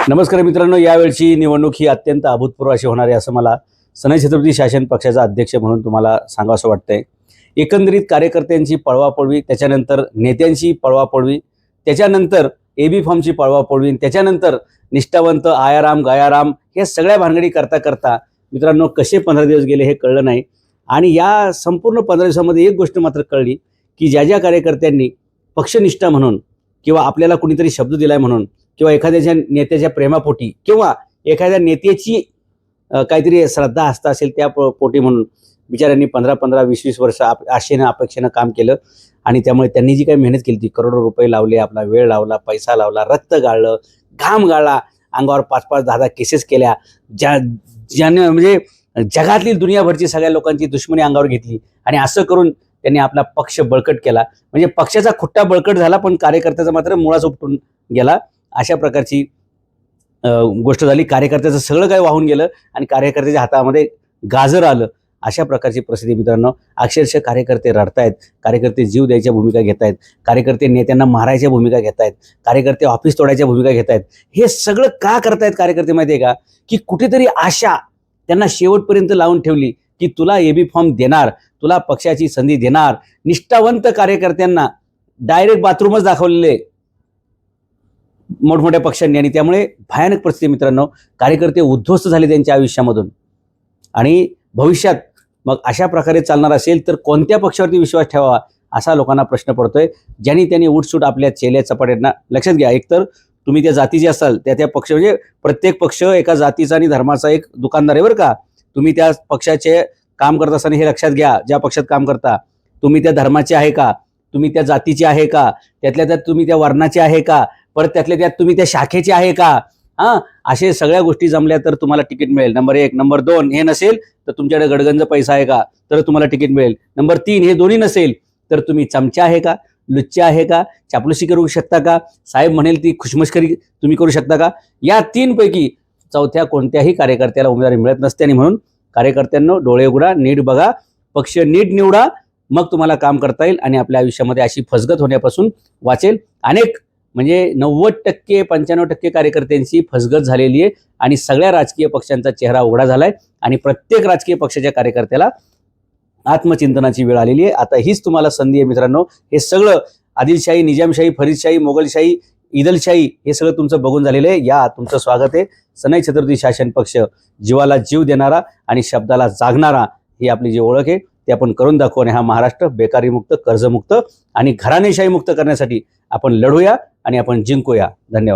नमस्कार मित्रांनो, यावेळची निवडणूक ही अत्यंत अभूतपूर्व अशी होणार आहे असं मला सनई छत्रपती शासन पक्षाचा अध्यक्ष म्हणून तुम्हाला सांगावंसं वाटतंय। एकंदरीत कार्यकर्त्यांची पळवापळवी, त्याच्यानंतर नेत्यांची पळवापळवी, त्याच्यानंतर एबी फॉर्मची पळवापळवी, त्याच्यानंतर निष्ठावंत आयाराम गायाराम हे सगळ्या भानगडी करता करता मित्रांनो कसे 15 दिवस गेले हे कळलं नाही। आणि या संपूर्ण 15 दिवसामध्ये एक गोष्ट मात्र कळली की ज्या ज्या कार्यकर्त्यांनी पक्षनिष्ठा म्हणून किंवा आपल्याला कुणीतरी शब्द दिलाय म्हणून किंवा एखाद्याच्या नेत्याच्या प्रेमापोटी किंवा एखाद्या नेत्याची काहीतरी श्रद्धा आस्था असेल त्या पोटी म्हणून बिचाऱ्यांनी 15-15, 20-20 वर्ष आशेनं अपेक्षेनं काम केलं। आणि त्यामुळे त्यांनी जी काही मेहनत केली ती करोडो रुपये लावले, आपला वेळ लावला, पैसा लावला, रक्त गाळलं, घाम गाळला, अंगावर 5-5, 10-10 केसेस केल्या, ज्याने म्हणजे जगातली दुनियाभरची सगळ्या लोकांची दुश्मनी अंगावर घेतली आणि असं करून त्यांनी आपला पक्ष बळकट केला। म्हणजे पक्षाचा खुट्टा बळकट झाला पण कार्यकर्त्याचा मात्र मुळाच उपटून गेला। अशा प्रकारची गोष्ट झाली। कार्यकर्त्याचं सगळं काही वाहून गेलं आणि कार्यकर्त्याच्या हातामध्ये गाजर आलं। अशा प्रकारची परिस्थिती मित्रांनो, अक्षरशः कार्यकर्ते रडतायत, कार्यकर्ते जीव द्यायच्या भूमिका घेत आहेत, कार्यकर्ते नेत्यांना मारायच्या भूमिका घेत आहेत, कार्यकर्ते ऑफिस तोडायच्या भूमिका घेत आहेत। हे सगळं का करतायत कार्यकर्ते माहिती आहे का? की कुठेतरी आशा त्यांना शेवटपर्यंत लावून ठेवली की तुला एबी फॉर्म देणार, तुला पक्षाची संधी देणार। निष्ठावंत कार्यकर्त्यांना डायरेक्ट बाथरूमच दाखवलेले मोठमोठ्या पक्षांनी आणि त्यामुळे भयानक परिस्थिती मित्रांनो, कार्यकर्ते उद्ध्वस्त झाले त्यांच्या आयुष्यामधून। आणि भविष्यात मग अशा प्रकारे चालणार असेल तर कोणत्या पक्षावरती विश्वास ठेवावा असा लोकांना प्रश्न पडतोय। ज्यांनी त्यांनी उठसूट आपल्या चेल्या चपाट्यांना लक्षात घ्या, एकतर तुम्ही त्या जातीचे असाल त्या पक्ष म्हणजे प्रत्येक पक्ष एका जातीचा आणि धर्माचा एक दुकानदार आहे बरं का। तुम्ही त्या पक्षाचे काम करत असताना हे लक्षात घ्या, ज्या पक्षात काम करता तुम्ही त्या धर्माचे आहे का, तुम्ही त्या जातीचे आहे का, त्यातल्या त्यात तुम्ही त्या वर्णाचे आहे का, परत त्यातल्या त्यात तुम्ही त्या शाखेचे आहे का। असे सगळ्या गोष्टी जमल्या तर तुम्हाला तिकीट मिळेल। नंबर 1, नंबर 2 हे नसेल तर तुमच्याकडे गडगंज पैसा आहे का तर तुम्हाला तिकीट मिळेल। नंबर 3 हे दोन्ही नसेल तर तुम्ही चमचा आहे का, लुच्चा आहे का, चापलुसी करू शकता का, साहेब म्हणेल ती खुशमस्करी तुम्ही करू शकता का। या 3 पैकी चौथ्या कोणत्याही कार्यकर्त्याला उमेदवारी मिळत नसते। आणि म्हणून कार्यकर्त्यांनो डोळे उघडा, नीट बघा, पक्ष नीट निवडा, मग तुम्हाला काम करता येईल आणि आपल्या आयुष्यामध्ये अशी फसगत होण्यापासून वाचेल। अनेक म्हणजे 90% 95% कार्यकर्त्यांची फसगत झालेली आहे आणि सगळ्या राजकीय पक्षांचा चेहरा उघडा झालाय आणि प्रत्येक राजकीय पक्षाच्या कार्यकर्त्याला आत्मचिंतनाची वेळ आलेली आहे। आता हीच तुम्हाला संधी आहे मित्रांनो। हे सगळं आदिलशाही, निजामशाही, फरीदशाही, मोगलशाही, ईदलशाही हे सगळं तुमचं बघून झालेलं आहे। या तुमचं स्वागत आहे। सनई छत्रपती शासन पक्ष जीवाला जीव देणारा आणि शब्दाला जागणारा ही आपली जी ओळख आहे ते आपण करून दाखवू आणि हा महाराष्ट्र बेकारीमुक्त, कर्जमुक्त आणि घराणेशाही मुक्त करण्यासाठी आपण लढूया आणि आपण जिंकूया। धन्यवाद।